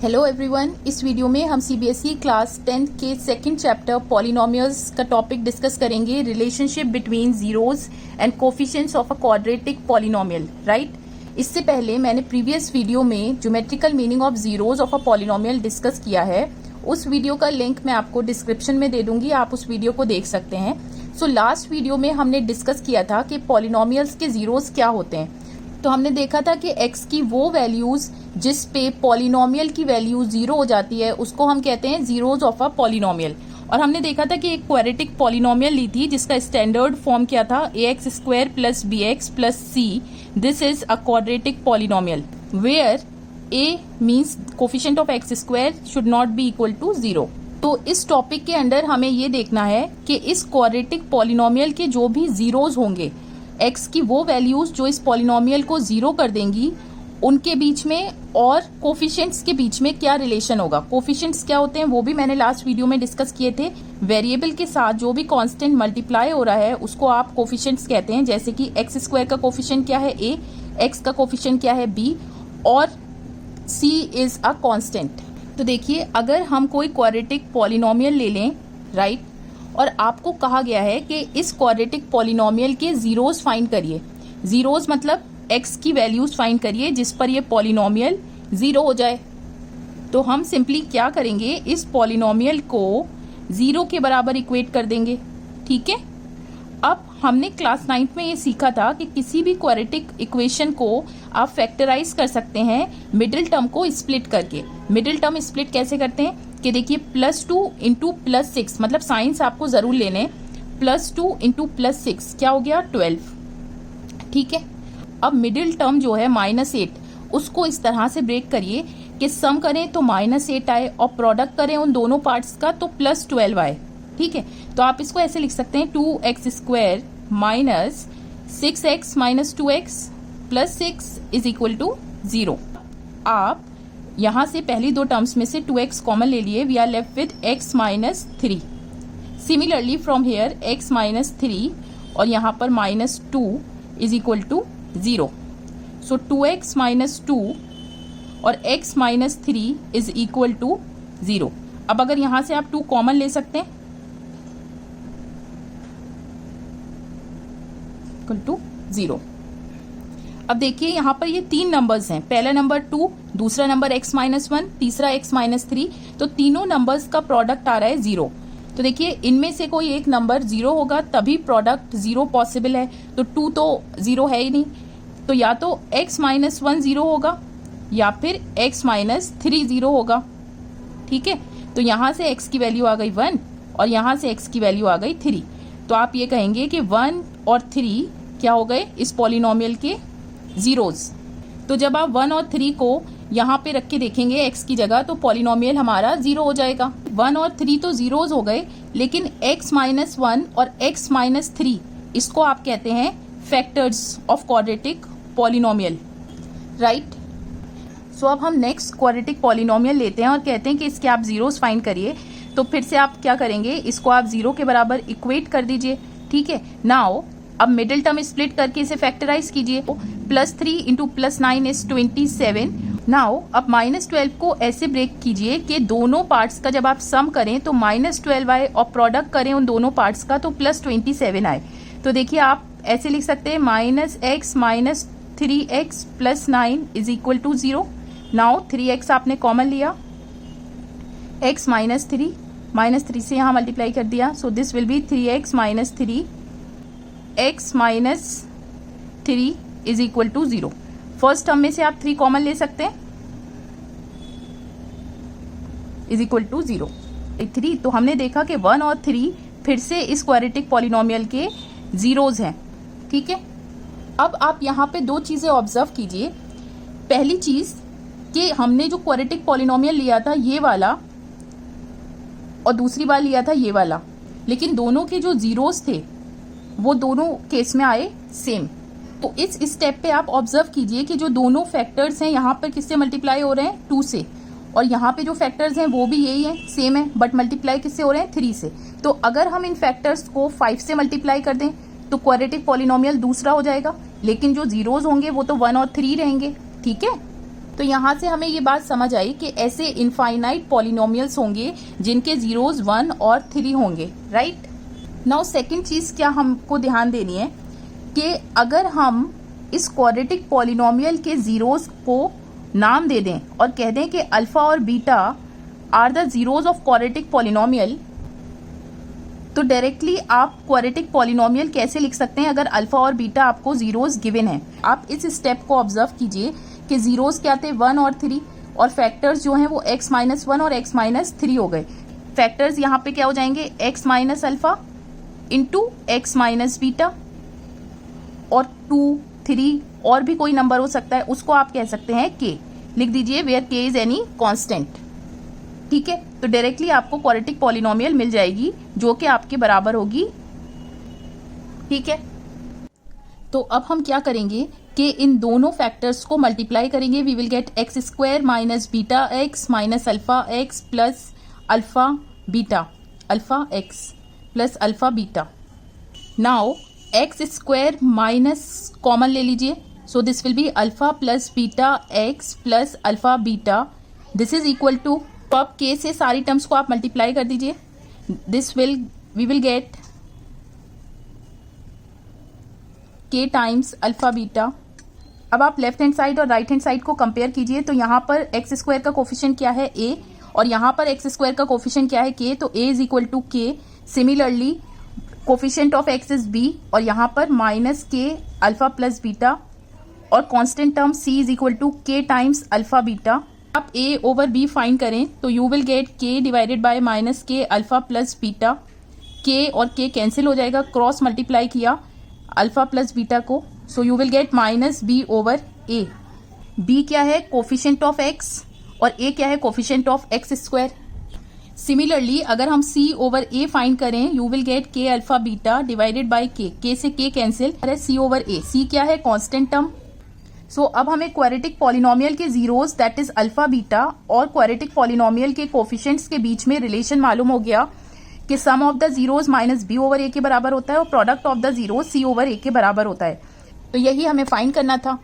Hello everyone, इस video में हम सीबीएसई क्लास 10 के सेकंड चैप्टर पॉलिनोमियल्स का टॉपिक डिस्कस करेंगे, relationship between zeros and coefficients of a quadratic polynomial, right. इससे पहले मैंने प्रीवियस वीडियो में geometrical meaning of zeros of a polynomial discuss किया है। उस वीडियो का लिंक मैं आपको डिस्क्रिप्शन में दे दूंगी, आप उस वीडियो को देख सकते हैं। सो लास्ट वीडियो में हमने डिस्कस किया था कि पॉलिनोमियल्स के जीरोस क्या होते हैं। तो हमने देखा था कि x की वो वैल्यूज जिस पे पॉलिनोमियल की वैल्यू 0 हो जाती है उसको हम कहते हैं जीरोस ऑफ अ पॉलिनोमियल। और हमने देखा था कि एक क्वाड्रेटिक पॉलिनोमियल ली थी जिसका स्टैंडर्ड फॉर्म क्या था, ax² + bx + c। This is a quadratic polynomial where a means coefficient of x² should not be equal to 0। तो इस टॉपिक के अंडर हमें ये देखना है कि इस क्वाड्रेटिक पॉलिनोमियल के जो भी जीरोस होंगे, x की वो वैल्यूज जो इस पॉलिनोमियल को 0 कर देंगी, उनके बीच में और कोफिशिएंट्स के बीच में क्या रिलेशन होगा। कोफिशिएंट्स क्या होते हैं वो भी मैंने लास्ट वीडियो में डिस्कस किए थे। वेरिएबल के साथ जो भी कांस्टेंट मल्टीप्लाई हो रहा है उसको आप कोफिशिएंट्स कहते हैं, जैसे कि x² का कोफिशिएंट क्या है a, x का कोफिशिएंट क्या है b और c इज अ कांस्टेंट। तो देखिए, अगर हम कोई क्वाड्रेटिक पॉलिनोमियल ले लें, राइट, और आपको कहा गया है कि इस क्वाड्रेटिक पॉलिनोमियल के जीरोस फाइंड करिए। जीरोस मतलब x की वैल्यूज फाइंड करिए जिस पर ये पॉलिनोमियल 0 हो जाए। तो हम सिंपली क्या करेंगे, इस पॉलिनोमियल को 0 के बराबर इक्वेट कर देंगे, ठीक है। अब हमने क्लास 9 में ये सीखा था कि किसी भी क्वाड्रेटिक इक्वेशन को आप फैक्टराइज कर सकते हैं मिडिल टर्म को स्प्लिट करके। मिडिल टर्म स्प्लिट कैसे करते हैं कि देखिए, +2 × +6, मतलब साइंस आपको जरूर लेने। +2 × +6 क्या हो गया, 12, ठीक है। अब मिडिल टर्म जो है -8, उसको इस तरह से ब्रेक करिए कि सम करें तो -8 आए और प्रोडक्ट करें उन दोनों पार्ट्स का तो +12 आए, ठीक है। तो आप इसको ऐसे लिख सकते हैं, 2x² - 6x - 2x + 6 = 0। आप यहां से पहली दो टर्म्स में से 2x कॉमन ले लिए, we are left with x - 3। Similarly from here x - 3 और यहाँ पर -2 = 0। सो 2x - 2 और x - 3 = 0। अब अगर यहां से आप 2 कॉमन ले सकते हैं, = 0। अब देखिए यहाँ पर ये 3 नंबर्स हैं, पहला नंबर 2, दूसरा नंबर x - 1, तीसरा x - 3। तो तीनों नंबर्स का प्रोडक्ट आ रहा है 0। तो देखिए, इनमें से कोई एक नंबर 0 होगा तभी प्रोडक्ट 0 पॉसिबल है। तो 2 तो 0 है ही नहीं, तो या तो x - 1 0 होगा या फिर x - 3 0 होगा, ठीक है। तो यहां से x की वैल्यू आ गई 1 और यहां से x की वैल्यू आ गई 3। तो आप ये कहेंगे कि 1 और 3 क्या हो गए, इस पॉलिनोमियल के जीरोस। तो जब आप 1 और 3 को यहाँ पे रख के देखेंगे x की जगह, तो पॉलिनोमियल हमारा 0 हो जाएगा। 1 और 3 तो जीरोस हो गए, लेकिन x - 1 और x - 3 इसको आप कहते हैं factors of quadratic polynomial, right. So अब हम नेक्स्ट क्वाड्रेटिक पॉलिनोमियल लेते हैं और कहते हैं कि इसके आप जीरोस फाइंड करिए। तो फिर से आप क्या करेंगे, इसको आप 0 के बराबर इक्वेट कर दीजिए, ठीक है। नाउ अब मिडिल टर्म स्प्लिट करके इसे फैक्टराइज कीजिए। +3 × +9 = 27। नाउ अब -12 को ऐसे ब्रेक कीजिए कि दोनों पार्ट्स का जब आप सम करें तो -12 आए और प्रोडक्ट करें उन दोनों पार्ट्स का तो +27 आए। तो देखिए, आप ऐसे लिख सकते हैं, -x - 3x + 9 = 0। नाउ 3x आपने कॉमन लिया, x - 3 से यहाँ मल्टीप्लाई कर दिया, सो this will B 3x - 3 x - 3 = 0। First term में से आप 3 कॉमन ले सकते हैं, = 0। 3, तो हमने देखा कि 1 और 3 फिर से इस क्वाड्रेटिक पॉलिनोमियल के जीरोस हैं, ठीक है। अब आप यहाँ पे 2 चीजें ऑब्जर्व कीजिए। पहली चीज कि हमने जो क्वाड्रेटिक पॉलिनोमियल लिया था ये वाला और दूसरी बार लिया था ये वाला, लेकिन दोनों के जो जीरोस थे वो दोनों केस में आए सेम। तो इस स्टेप पे आप ऑब्जर्व कीजिए कि जो दोनों फैक्टर्स हैं यहाँ पर किससे मल्टीप्लाई हो रहे हैं, 2 से, और यहाँ पे जो फैक्टर्स हैं वो भी यही हैं, सेम है, बट मल्टीप्लाई किससे हो रहे हैं, 3 से। तो अगर हम इन फैक्टर्स को 5 से मल्टीप्लाई कर दें तो क्वाड्रेटिक पॉलिनोमियल दूसरा हो जाएगा, लेकिन जो जीरोस होंगे वो तो 1 और 3 रहेंगे, ठीक है। तो यहाँ से हमें ये बात समझ आई कि ऐसे इनफाइनाइट पॉलिनोमियल्स होंगे जिनके जीरोज 1 और 3 होंगे, राइट। नाउ सेकंड चीज क्या हमको ध्यान देनी है कि अगर हम इस क्वाड्रेटिक पॉलिनोमियल के जीरोज को नाम दे दें और कह दें कि अल्फा और beta are the zeros of quadratic polynomial, तो डायरेक्टली आप क्वाड्रेटिक पॉलिनोमियल कैसे लिख सकते हैं अगर अल्फा और बीटा आपको जीरोज गिवन है। आप इस स्टेप को ऑब्जर्व कीजिए कि जीरोज क्या थे 1 और 3 और फैक्टर्स जो हैं वो x-1 और x-3 हो गए। फैक्टर्स यहाँ पे क्या हो जाएंगे x minus alpha into x minus beta, और 2, 3 और भी कोई नंबर हो सकता है, उसको आप कह सकते हैं k। लिख दीजिए where k is any constant, ठीक है। तो डायरेक्टली आपको क्वाड्रेटिक पॉलिनोमियल मिल जाएगी जो कि आपके बराबर होगी, ठीक है। तो अब हम क्या करेंगे कि इन दोनों फैक्टर्स को मल्टीप्लाई करेंगे। We will get x square minus beta x minus alpha x plus alpha beta, alpha x plus alpha beta. Now x square minus common ले लीजिए, so this will be alpha plus beta x plus alpha beta, this is equal to, तो अब के से सारी terms को आप multiply कर दीजिए। वी विल गेट के टाइम्स अल्फा बीटा। अब आप लेफ्ट हैंड साइड और राइट हैंड साइड को कंपेयर कीजिए, तो यहाँ पर एक्स स्क्वायर का कोफिशिएंट क्या है a और यहाँ पर एक्स स्क्वायर का कोफिशिएंट क्या है k, तो a is equal to k। Similarly coefficient of x is b और यहाँ पर minus k alpha plus beta, और constant term c is equal to k times alpha beta. आप a ओवर b फाइंड करें तो you will get k divided by minus k alpha plus beta, k और k cancel हो जाएगा, cross multiply किया alpha plus beta को, so you will get minus b over a। b क्या है coefficient of x और a क्या है coefficient of x square. Similarly अगर हम c ओवर a फाइंड करें you will get k alpha beta divided by k से k cancel, c over a, c क्या है कांस्टेंट टर्म। सो अब हमें क्वाड्रेटिक पॉलिनोमियल के zeros that is alpha beta और क्वाड्रेटिक पॉलिनोमियल के कोफिशिएंट्स के बीच में रिलेशन मालूम हो गया कि सम of the zeros minus b over a के बराबर होता है और product of the zeros c over a के बराबर होता है। तो यही हमें फाइंड करना था।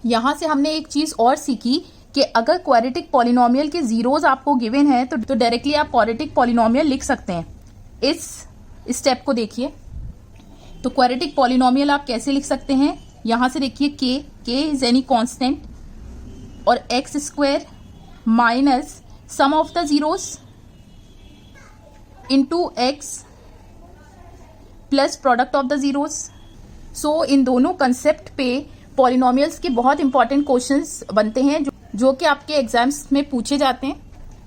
यहाँ से हमने एक चीज और सीखी कि अगर क्वाड्रेटिक पॉलिनोमियल के जीरोज आपको गिवन है तो डायरेक्टली आप क्वाड्रेटिक पॉलिनोमियल लिख सकते हैं। इस स्टेप को देखिए, तो क्वाड्रेटिक पॉलिनोमियल आप कैसे लिख सकते हैं, यहाँ से देखिए k इज एनी कांस्टेंट और x square minus sum of the zeros into x plus product of the zeros. So इन दोनों कंसेप्ट पे पॉलिनोमियल्स के बहुत इंपॉर्टेंट क्वेश्चंस बनते हैं जो कि आपके एग्जाम्स में पूछे जाते हैं।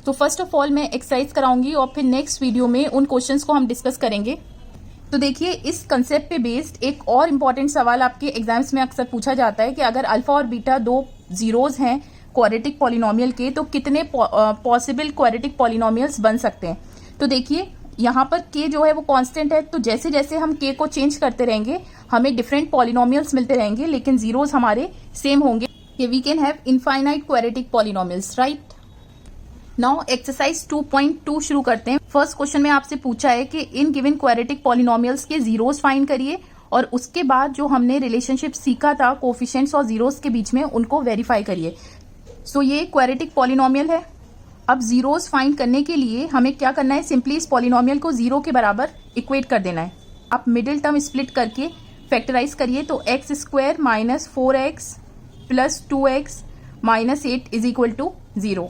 तो फर्स्ट ऑफ ऑल मैं एक्सरसाइज कराऊंगी और फिर नेक्स्ट वीडियो में उन क्वेश्चंस को हम डिस्कस करेंगे। तो देखिए इस कंसेप्ट पे बेस्ड एक और इम्पॉर्टेंट सवाल आपके एग्जाम्स में अक्सर पूछा जाता है कि अगर अल्फा और बीटा दो जीरोज हैं क्वाड्रेटिक पॉलिनोमियल के तो कितने पॉसिबल क्वाड्रेटिक पॉलिनोमियल्स बन सकते हैं। तो देखिए यहाँ पर k जो है वो कांस्टेंट है, तो जैसे जैसे हम k को चेंज करते रहेंगे हमें डिफरेंट पॉलिनोमियल्स मिलते रहेंगे, लेकिन जीरोज हमारे सेम होंगे कि we can have infinite quadratic polynomials, right. Now exercise 2.2 शुरू करते हैं। फर्स्ट क्वेश्चन में आपसे पूछा है कि इन गिवन क्वाड्रेटिक पॉलिनोमियल्स के जीरोज फाइंड करिए और उसके बाद जो हमने रिलेशनशिप सीखा था कोफिशिएंट्स और जीरोज के बीच में उनको वेरीफाई करिए। सो ये क्वाड्रेटिक पॉलिनोमियल है। अब जीरोज फाइंड करने के लिए हमें क्या करना है, सिंपली इस पॉलिनोमियल को 0 के बराबर इक्वेट कर देना है। आप मिडिल टर्म स्प्लिट करके फैक्टराइज करिए, तो x square minus 4x plus 2x minus 8 is equal to 0।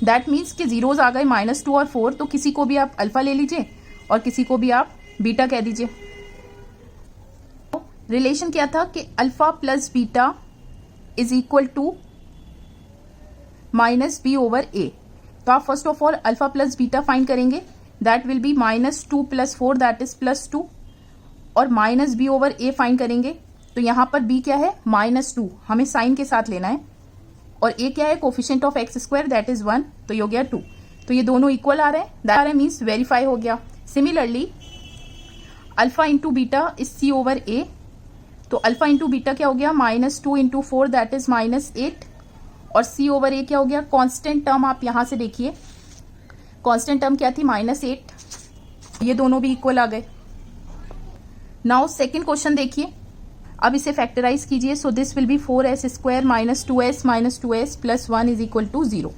That means कि जीरोज आ गए -2 और 4, तो किसी को भी आप अल्फा ले लीजिए और किसी को भी आप बीटा कह दीजिए। रिलेशन क्या था कि alpha plus beta is equal to minus b over a. तो आप first of all alpha plus beta find करेंगे, that will be -2 plus 4 that is +2, और minus b over a find करेंगे। तो यहाँ पर बी क्या है -2, हमें साइन के साथ लेना है, और ए क्या है coefficient of x square that is 1, तो ये हो गया 2। तो ये दोनों इक्वल आ रहे हैं, दैट मीन्स वेरीफाई हो गया। Similarly alpha into beta is c over a, तो अल्फा इंटू बीटा क्या हो गया -2 इंटू 4 दैट इज -8, और सी ओवर ए क्या हो गया कांस्टेंट टर्म। आप यहां से देखिए कांस्टेंट टर्म क्या थी -8, ये दोनों भी इक्वल आ गए। नाउ सेकेंड क्वेश्चन देखिए, अब इसे फैक्टराइज कीजिए. So this will be 4s square minus 2s plus 1 is equal to 0.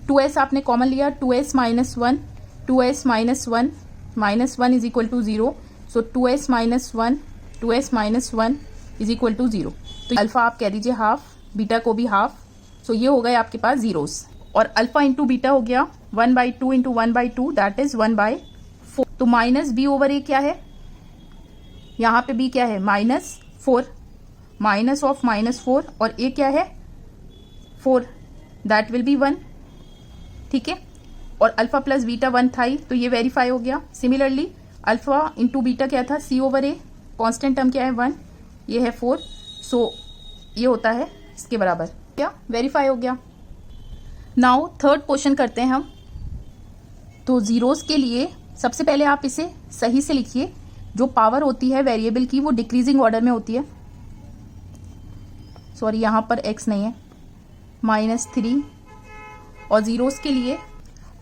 2s आपने कॉमन लिया, 2s minus 1 minus 1 is equal to 0. So 2s minus 1 is equal to 0. तो alpha आप कह दीजिए हाफ, बीटा को भी हाफ. सो ये हो गए आपके पास जीरोस. और अल्फा इंटू बीटा हो गया 1/2 इंटू 1/2 दैट इज 1/4. तो माइनस बी ओवर ए क्या है, यहाँ पे बी क्या है -4, माइनस ऑफ -4 और ए क्या है 4, दैट विल बी 1. ठीक है. और अल्फा प्लस बीटा 1 था ही, तो ये वेरीफाई हो गया. सिमिलरली अल्फा इंटू बीटा क्या था, सी ओवर ए, कॉन्स्टेंट टर्म क्या है 1, ये है 4. सो ये होता है इसके बराबर, क्या वेरीफाई हो गया. नाउ थर्ड क्वेश्चन करते हैं हम. तो जीरोस के लिए सबसे पहले आप इसे सही से लिखिए. जो पावर होती है वेरिएबल की वो डिक्रीजिंग ऑर्डर में होती है. सॉरी यहाँ पर x नहीं है, -3. और जीरोस के लिए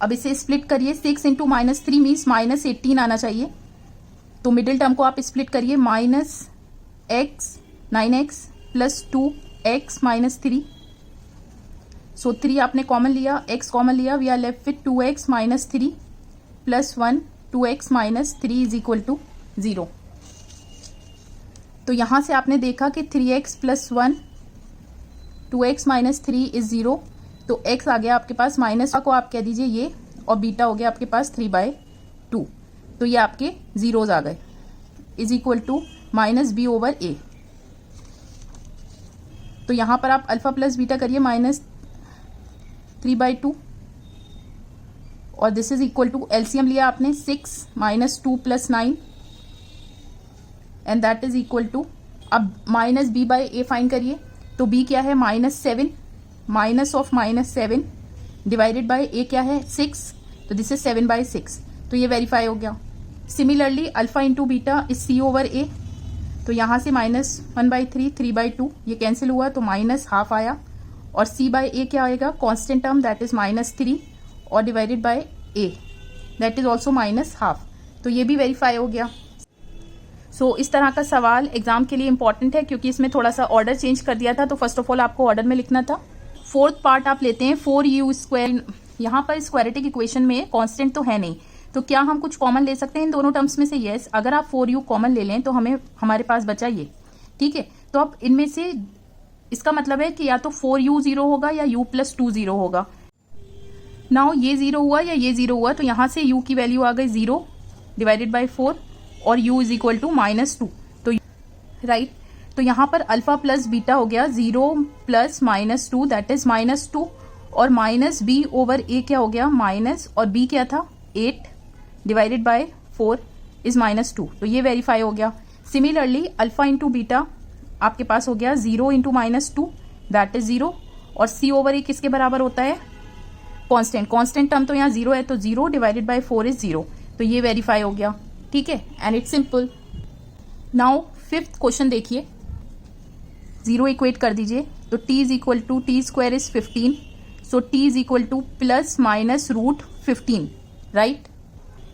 अब इसे स्प्लिट करिए. 6 इंटू -3 मीन्स -18 आना चाहिए. तो मिडिल टर्म को आप स्प्लिट करिए, -x 9x प्लस 2x -3. सो 3 आपने कॉमन लिया, x कॉमन लिया, we are left with 2x -3 plus 1, 2x -3 is equal to 0. तो यहां से आपने देखा कि 3x प्लस 1, 2x -3 इज 0. तो x आ गया आपके पास माइनस को आप कह दीजिए ये, और बीटा हो गया आपके पास 3/2. तो ये आपके जीरोज आ गए, is equal to -b over a. तो यहां पर आप अल्फा प्लस बीटा करिए -3/2 और this is equal to LCM लिया आपने 6 -2 plus 9 and that is equal to, अब -b/a फाइंड करिए. तो b क्या है -7, minus of -7 divided by a क्या है 6. तो दिस इज 7/6. तो ये वेरीफाई हो गया. Similarly alpha into beta is c over a. तो यहाँ से -1/3 3/2 ये कैंसिल हुआ, तो -½ आया. और c/a क्या आएगा, कांस्टेंट टर्म दैट इज -3 और divided by a that is also -½. तो ये भी वेरीफाई हो गया. सो इस तरह का सवाल एग्जाम के लिए इंपॉर्टेंट है क्योंकि इसमें थोड़ा सा ऑर्डर चेंज कर दिया था. तो फर्स्ट ऑफ ऑल आपको ऑर्डर में लिखना था. फोर्थ पार्ट आप लेते हैं 4u². यहाँ पर स्क्वायरेटिक इक्वेशन में कांस्टेंट तो है नहीं, तो क्या हम कुछ कॉमन ले सकते हैं इन दोनों टर्म्स में से? यस. अगर आप 4u कॉमन ले लें तो हमारे पास बचा ये. ठीक है. तो अब इनमें से इसका मतलब है कि या तो 4u 0 होगा या u + 2 0 होगा. नाउ ये 0 हुआ या ये 0 हुआ, तो यहाँ से u की वैल्यू आ गई 0 डिवाइडेड बाई 4 और u इज इक्वल टू -2. तो राइट. तो यहाँ पर अल्फा प्लस बीटा हो गया 0 प्लस -2 दैट इज -2 और -b ओवर a क्या हो गया माइनस, और b क्या था 8 डिवाइडेड बाय 4 इज -2. तो ये वेरीफाई हो गया. सिमिलरली अल्फा इंटू बीटा आपके पास हो गया 0 इंटू -2 दैट इज 0 और c ओवर a किसके बराबर होता है कांस्टेंट टर्म तो यहाँ 0 है, तो 0 डिवाइडेड बाय 4 इज 0. तो ये वेरीफाई हो गया. ठीक है. And it's simple. Now fifth question देखिए. 0 इक्वेट कर दीजिए. तो t is equal to t² is 15. So t is equal to ±√15 right.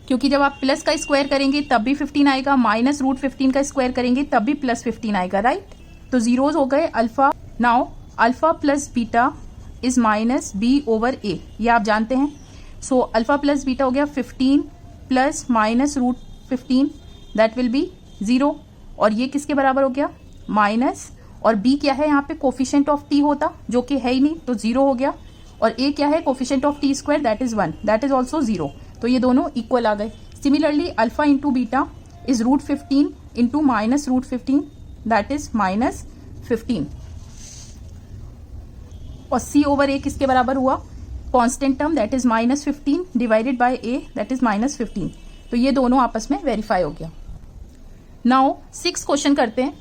क्योंकि जब आप प्लस का स्क्वायर करेंगे तब भी 15 आएगा, -√15 का स्क्वायर करेंगे तब भी +15 आएगा राइट. तो जीरोज हो गए alpha. Now alpha plus beta is -b over a, ये आप जानते हैं. सो अल्फा प्लस बीटा हो गया 15 प्लस -√15 दैट विल बी 0 और ये किसके बराबर हो गया माइनस, और b क्या है यहाँ पे कोफिशिएंट ऑफ t होता जो कि है ही नहीं, तो 0 हो गया. और a क्या है coefficient of t² that is 1 that is also 0. तो ये दोनों इक्वल आ गए. Similarly alpha into beta is √15 into -√15 that is -15 और c ओवर a किसके बराबर हुआ constant term that is -15 divided by a that is -15. तो ये दोनों आपस में वेरीफाई हो गया. नाउ 6 क्वेश्चन करते हैं.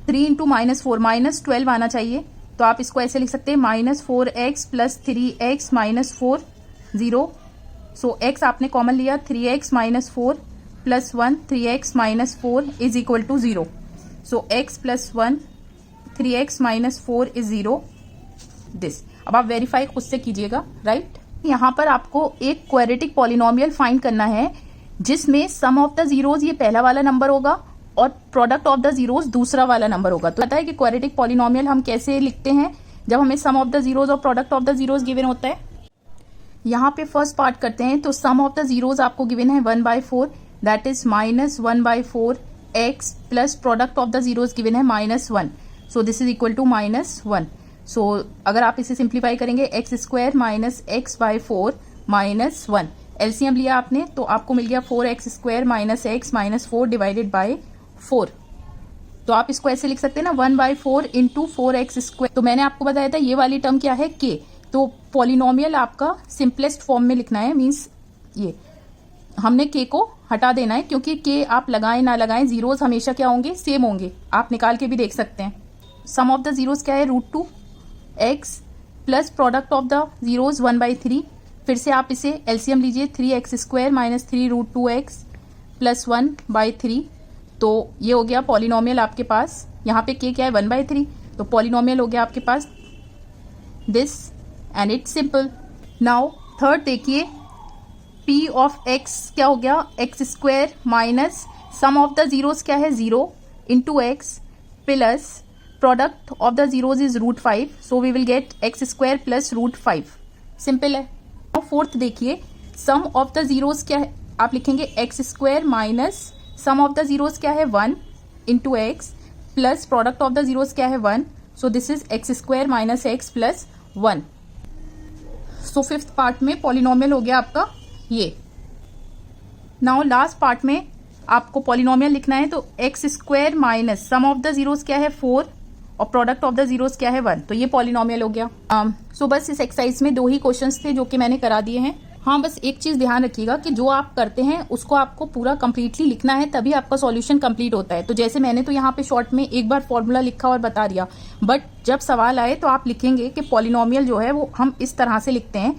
3 इंटू -4 -12 आना चाहिए. तो आप इसको ऐसे लिख सकते हैं -4x plus 3x -4 0. So x आपने कॉमन लिया 3x -4 plus 1 3x -4 is equal to 0. So x plus 1 3x -4 is 0 this. अब आप वेरीफाई खुद से कीजिएगा राइट. यहाँ पर आपको एक क्वाड्रेटिक पॉलिनोमियल फाइंड करना है जिसमें सम ऑफ द जीरोज ये पहला वाला नंबर होगा और प्रोडक्ट ऑफ द जीरोज दूसरा वाला नंबर होगा। तो पता है कि क्वाड्रेटिक पॉलिनोमियल हम कैसे लिखते हैं जब हमें सम ऑफ द जीरोज और product of the zeros given होता है। यहाँ पे फर्स्ट पार्ट करते हैं। तो सम ऑफ द जीरोज आपको गिवन है 1/4, that is -1/4 x plus product of the zeros given है -1, so this is equal to -1। So अगर आप इसे सिंप्लीफाई करेंगे x² माइनस x/4 -1, एलसीएम लिया आपने तो आपको मिल गया 4x² minus x minus 4 divided by 4। तो आप इसको ऐसे लिख सकते हैं ना 1/4 इंटू 4x²। तो मैंने आपको बताया था ये वाली टर्म क्या है k, तो पॉलिनोमियल आपका सिंपलेस्ट फॉर्म में लिखना है, मीन्स ये हमने k को हटा देना है क्योंकि k आप लगाएं ना लगाएं जीरोस हमेशा क्या होंगे, सेम होंगे। आप निकाल के भी देख सकते हैं। सम ऑफ द जीरोस क्या है √2x plus product of the zeros 1/3। फिर से आप इसे एलसीएम लीजिए 3x² माइनस 3√2x प्लस 1/3। तो ये हो गया पॉलिनोमियल आपके पास। यहाँ पे k क्या है 1/3, तो पॉलिनोमियल हो गया आपके पास this and it's simple. Now third देखिए p ऑफ x क्या हो गया x² minus sum of the zeros क्या है 0 into x plus product of the zeros is √5, so we will get x² plus √5। Simple है। और फोर्थ देखिए सम ऑफ द जीरोस क्या है, आप लिखेंगे x² minus sum of the zeros क्या है 1 into x plus product of the zeros क्या है 1, so this is x² minus x plus 1। So fifth part में पॉलिनोमियल हो गया आपका ये। नाउ लास्ट पार्ट में आपको पॉलिनोमियल लिखना है, तो x² minus sum of the zeros क्या है 4 और प्रोडक्ट ऑफ द जीरोस क्या है 1, तो ये पॉलिनोमियल हो गया। सो बस इस एक्सरसाइज में 2 ही क्वेश्चंस थे जो कि मैंने करा दिए हैं। हाँ, बस एक चीज ध्यान रखिएगा कि जो आप करते हैं उसको आपको पूरा कंप्लीटली लिखना है, तभी आपका सॉल्यूशन कंप्लीट होता है। तो जैसे मैंने तो यहाँ पे शॉर्ट में एक बार फॉर्मूला लिखा और बता दिया, बट जब सवाल आए तो आप लिखेंगे कि पॉलिनोमियल जो है वो हम इस तरह से लिखते हैं,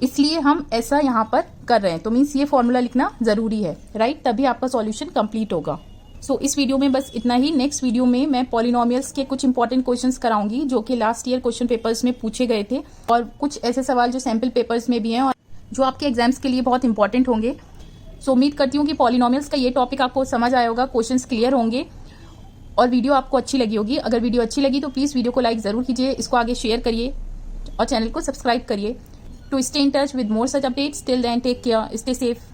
इसलिए हम ऐसा यहाँ पर कर रहे हैं। तो मीन्स ये फॉर्मूला लिखना जरूरी है, राइट, तभी आपका सॉल्यूशन कंप्लीट होगा। सो इस वीडियो में बस इतना ही। नेक्स्ट वीडियो में मैं पॉलिनोमियल्स के कुछ इंपॉर्टेंट क्वेश्चंस कराऊंगी जो कि लास्ट ईयर क्वेश्चन पेपर्स में पूछे गए थे, और कुछ ऐसे सवाल जो सैम्पल पेपर्स में भी हैं और जो आपके एग्जाम्स के लिए बहुत इंपॉर्टेंट होंगे। सो उम्मीद करती हूँ कि पॉलिनोमियल्स का ये टॉपिक आपको समझ आया होगा, क्वेश्चंस क्लियर होंगे और वीडियो आपको अच्छी लगी होगी। अगर वीडियो अच्छी लगी तो प्लीज़ वीडियो को लाइक ज़रूर कीजिए, इसको आगे शेयर करिए और चैनल को सब्सक्राइब करिए to stay in touch with more such updates. Till then, take care, stay safe.